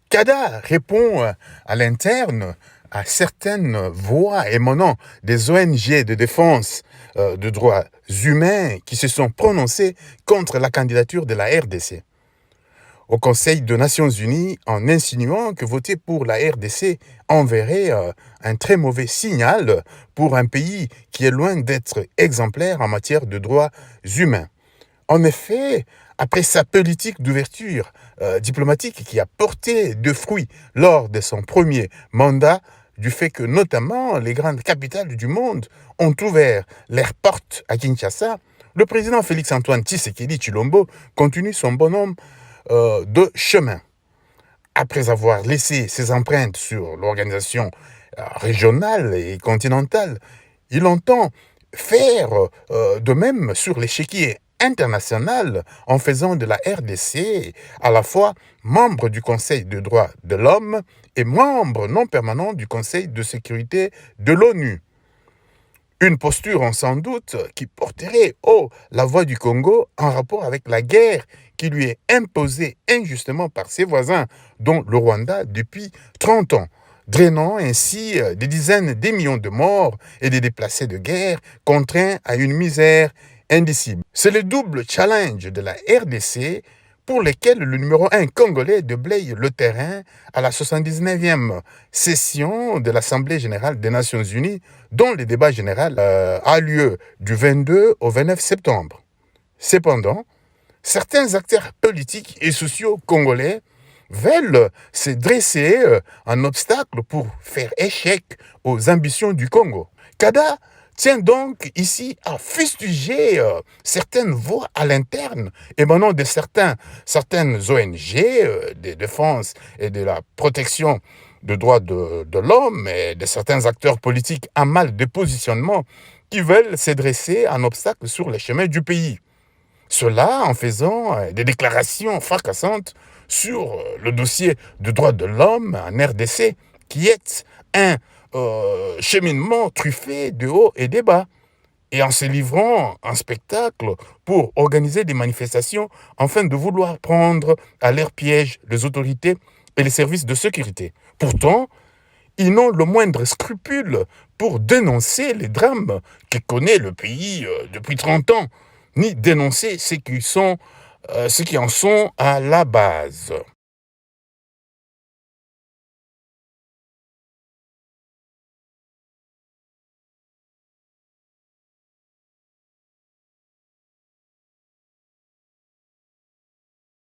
CADA répond à l'interne à certaines voix émanant des ONG de défense de droits humains qui se sont prononcées contre la candidature de la RDC au Conseil des Nations Unies en insinuant que voter pour la RDC enverrait un très mauvais signal pour un pays qui est loin d'être exemplaire en matière de droits humains. En effet, après sa politique d'ouverture diplomatique qui a porté de fruits lors de son premier mandat, du fait que notamment les grandes capitales du monde ont ouvert leurs portes à Kinshasa, le président Félix-Antoine Tshisekedi Tshilombo continue son bonhomme de chemin. Après avoir laissé ses empreintes sur l'organisation régionale et continentale, il entend faire de même sur l'échiquier international en faisant de la RDC à la fois membre du Conseil des droits de l'homme et membre non permanent du Conseil de sécurité de l'ONU. Une posture, on sans doute, qui porterait haut la voix du Congo en rapport avec la guerre qui lui est imposée injustement par ses voisins, dont le Rwanda, depuis 30 ans, drainant ainsi des dizaines de millions de morts et des déplacés de guerre contraints à une misère indicible. C'est le double challenge de la RDC pour lequel le numéro 1 congolais déblaye le terrain à la 79e session de l'Assemblée générale des Nations unies, dont le débat général a lieu du 22 au 29 septembre. Cependant, certains acteurs politiques et sociaux congolais veulent se dresser en obstacle pour faire échec aux ambitions du Congo. CADA tient donc ici à fustiger certaines voix à l'interne émanant de certaines ONG de défense et de la protection des droits de l'homme et de certains acteurs politiques à mal de positionnement qui veulent se dresser en obstacle sur le chemin du pays. Cela en faisant des déclarations fracassantes sur le dossier de droits de l'homme en RDC, qui est un cheminement truffé de hauts et de bas, et en se livrant en spectacle pour organiser des manifestations afin de vouloir prendre à leur piège les autorités et les services de sécurité. Pourtant, ils n'ont le moindre scrupule pour dénoncer les drames que connaît le pays depuis 30 ans, ni dénoncer ceux qui en sont à la base.